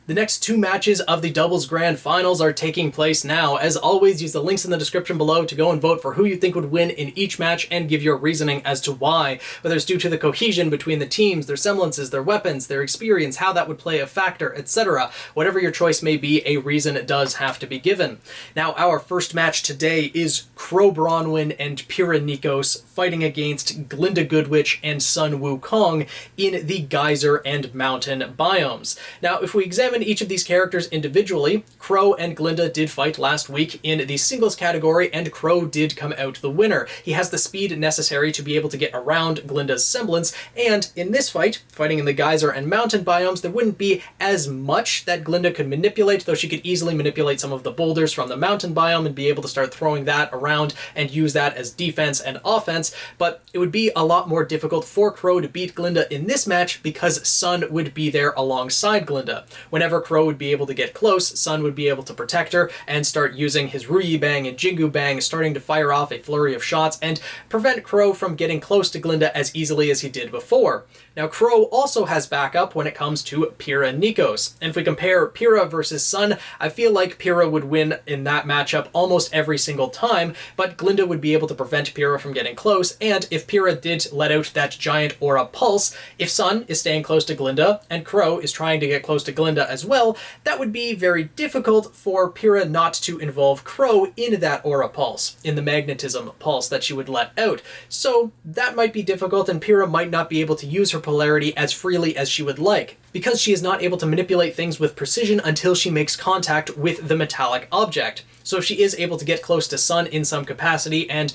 The next two matches of the Doubles Grand Finals are taking place now. As always, use the links in the description below to go and vote for who you think would win in each match and give your reasoning as to why. Whether it's due to the cohesion between the teams, their semblances, their weapons, their experience, how that would play a factor, etc. Whatever your choice may be, a reason does have to be given. Now, our first match today is Qrow Bronwyn and Pyrrha Nikos fighting against Glynda Goodwitch and Sun Wukong in the Geyser and Mountain biomes. Now, if we examine each of these characters individually, Qrow and Glynda did fight last week in the singles category, and Qrow did come out the winner. He has the speed necessary to be able to get around Glynda's semblance, and in this fight, fighting in the Geyser and Mountain biomes, there wouldn't be as much that Glynda could manipulate, though she could easily manipulate some of the boulders from the Mountain biome and be able to start throwing that around and use that as defense and offense, but it would be a lot more difficult for Qrow to beat Glynda in this match because Sun would be there alongside Glynda. Whenever Qrow would be able to get close, Sun would be able to protect her and start using his RWBY Bang and Jingu Bang, starting to fire off a flurry of shots and prevent Qrow from getting close to Glynda as easily as he did before. Now, Qrow also has backup when it comes to Pyrrha Nikos, and if we compare Pyrrha versus Sun, I feel like Pyrrha would win in that matchup almost every single time, but Glynda would be able to prevent Pyrrha from getting close, and if Pyrrha did let out that giant aura pulse, if Sun is staying close to Glynda and Qrow is trying to get close to Glynda as well, that would be very difficult for Pyrrha not to involve Qrow in that aura pulse, in the magnetism pulse that she would let out. So that might be difficult, and Pyrrha might not be able to use her polarity as freely as she would like, because she is not able to manipulate things with precision until she makes contact with the metallic object. So if she is able to get close to Sun in some capacity and,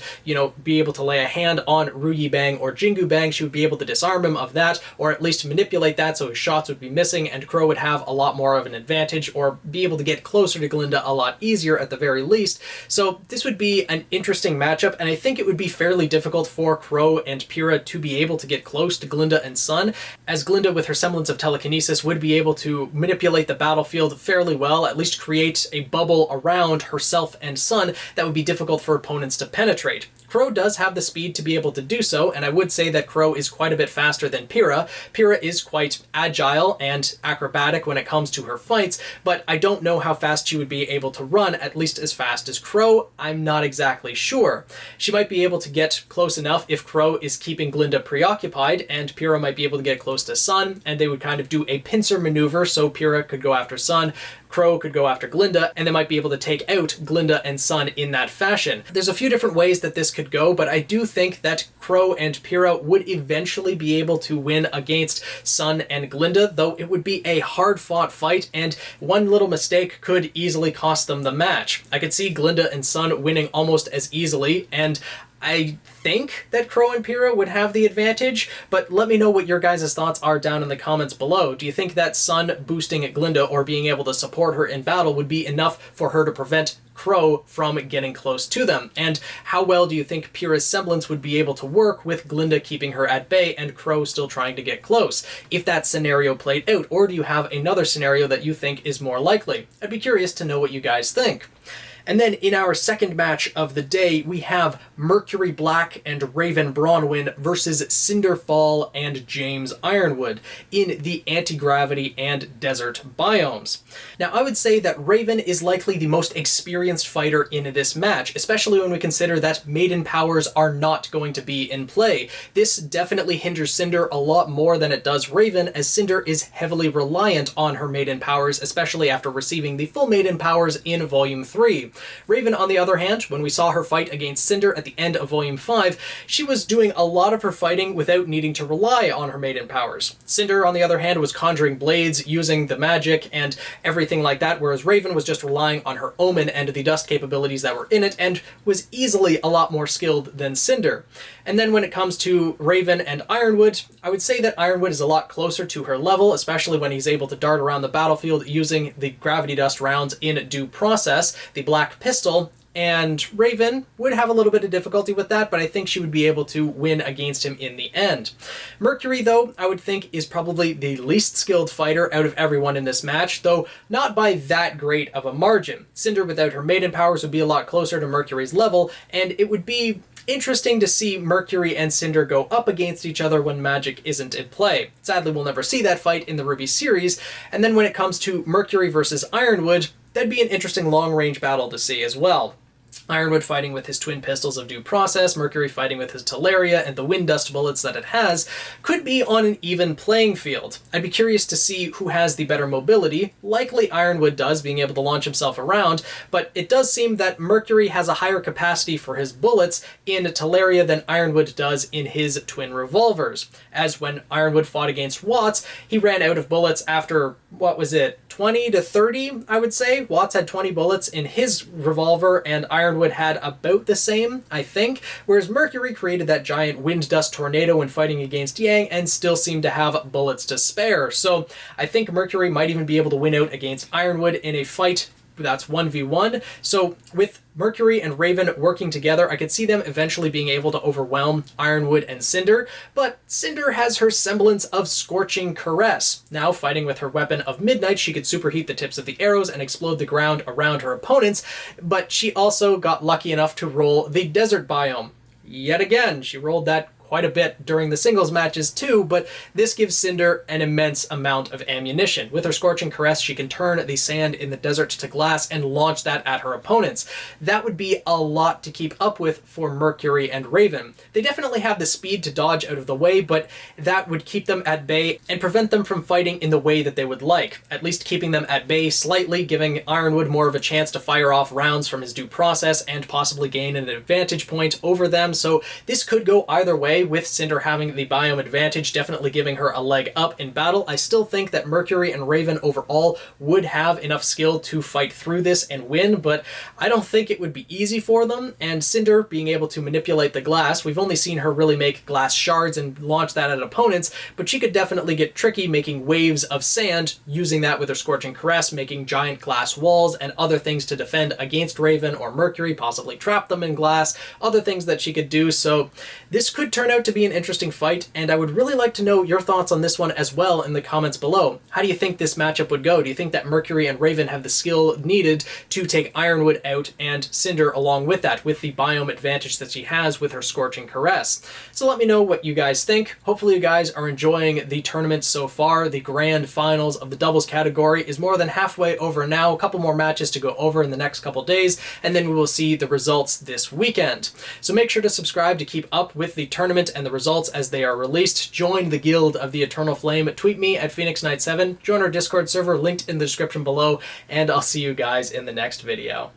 be able to lay a hand on RWBY Bang or Jingu Bang, she would be able to disarm him of that, or at least manipulate that so his shots would be missing, and Qrow would have a lot more of an advantage, or be able to get closer to Glynda a lot easier at the very least. So this would be an interesting matchup, and I think it would be fairly difficult for Qrow and Pyrrha to be able to get close to Glynda and Sun, as Glynda, with her semblance of telekinesis, would be able to manipulate the battlefield fairly well, at least create a bubble around herself and Sun that would be difficult for opponents to penetrate. Qrow does have the speed to be able to do so, and I would say that Qrow is quite a bit faster than Pyrrha. Pyrrha is quite agile and acrobatic when it comes to her fights, but I don't know how fast she would be able to run, at least as fast as Qrow. I'm not exactly sure. She might be able to get close enough if Qrow is keeping Glynda preoccupied, and Pyrrha might be able to get close to Sun, and they would kind of do a pincer maneuver, so Pyrrha could go after Sun, Qrow could go after Glynda, and they might be able to take out Glynda and Sun in that fashion. There's a few different ways that this could go, but I do think that Qrow and Pyrrha would eventually be able to win against Sun and Glynda, though it would be a hard-fought fight, and one little mistake could easily cost them the match. I could see Glynda and Sun winning almost as easily, and I think that Qrow and Pyrrha would have the advantage, but let me know what your guys' thoughts are down in the comments below. Do you think that Sun boosting at Glynda or being able to support her in battle would be enough for her to prevent Qrow from getting close to them? And how well do you think Pyrrha's semblance would be able to work with Glynda keeping her at bay and Qrow still trying to get close, if that scenario played out? Or do you have another scenario that you think is more likely? I'd be curious to know what you guys think. And then in our second match of the day, we have Mercury Black and Raven Bronwyn versus Cinderfall and James Ironwood in the anti-gravity and desert biomes. Now, I would say that Raven is likely the most experienced fighter in this match, especially when we consider that maiden powers are not going to be in play. This definitely hinders Cinder a lot more than it does Raven, as Cinder is heavily reliant on her maiden powers, especially after receiving the full maiden powers in Volume 3. Raven, on the other hand, when we saw her fight against Cinder at the end of Volume 5, she was doing a lot of her fighting without needing to rely on her maiden powers. Cinder, on the other hand, was conjuring blades, using the magic and everything like that, whereas Raven was just relying on her omen and the dust capabilities that were in it, and was easily a lot more skilled than Cinder. And then when it comes to Raven and Ironwood, I would say that Ironwood is a lot closer to her level, especially when he's able to dart around the battlefield using the gravity dust rounds in due process, the black pistol, and Raven would have a little bit of difficulty with that, but I think she would be able to win against him in the end. Mercury, though, I would think is probably the least skilled fighter out of everyone in this match, though not by that great of a margin. Cinder without her maiden powers would be a lot closer to Mercury's level, and it would be interesting to see Mercury and Cinder go up against each other when magic isn't in play. Sadly, we'll never see that fight in the RWBY series, and then when it comes to Mercury versus Ironwood, that'd be an interesting long-range battle to see as well. Ironwood fighting with his twin pistols of due process, Mercury fighting with his Teleria and the wind dust bullets that it has, could be on an even playing field. I'd be curious to see who has the better mobility. Likely Ironwood does, being able to launch himself around, but it does seem that Mercury has a higher capacity for his bullets in Teleria than Ironwood does in his twin revolvers. As when Ironwood fought against Watts, he ran out of bullets after, what was it, 20 to 30, I would say. Watts had 20 bullets in his revolver, and Ironwood had about the same, I think, whereas Mercury created that giant wind dust tornado when fighting against Zhang and still seemed to have bullets to spare. So I think Mercury might even be able to win out against Ironwood in a fight that's 1v1. So with Mercury and Raven working together, I could see them eventually being able to overwhelm Ironwood and Cinder, but Cinder has her semblance of Scorching Caress. Now, fighting with her weapon of Midnight, she could superheat the tips of the arrows and explode the ground around her opponents, but she also got lucky enough to roll the Desert Biome. Yet again, she rolled that quite a bit during the singles matches too, but this gives Cinder an immense amount of ammunition. With her Scorching Caress, she can turn the sand in the desert to glass and launch that at her opponents. That would be a lot to keep up with for Mercury and Raven. They definitely have the speed to dodge out of the way, but that would keep them at bay and prevent them from fighting in the way that they would like, at least keeping them at bay slightly, giving Ironwood more of a chance to fire off rounds from his due process and possibly gain an advantage point over them. So this could go either way, with Cinder having the biome advantage, definitely giving her a leg up in battle. I still think that Mercury and Raven overall would have enough skill to fight through this and win, but I don't think it would be easy for them, and Cinder being able to manipulate the glass, we've only seen her really make glass shards and launch that at opponents, but she could definitely get tricky making waves of sand, using that with her Scorching Caress, making giant glass walls and other things to defend against Raven or Mercury, possibly trap them in glass, other things that she could do. So this could turn out to be an interesting fight, and I would really like to know your thoughts on this one as well in the comments below. How do you think this matchup would go? Do you think that Mercury and Raven have the skill needed to take Ironwood out and Cinder along with that, with the biome advantage that she has with her Scorching Caress? So let me know what you guys think. Hopefully you guys are enjoying the tournament so far. The grand finals of the doubles category is more than halfway over now. A couple more matches to go over in the next couple days, and then we will see the results this weekend. So make sure to subscribe to keep up with the tournament and the results as they are released. Join the Guild of the Eternal Flame. Tweet me at Phoenix Knight 7. Join our Discord server linked in the description below, and I'll see you guys in the next video.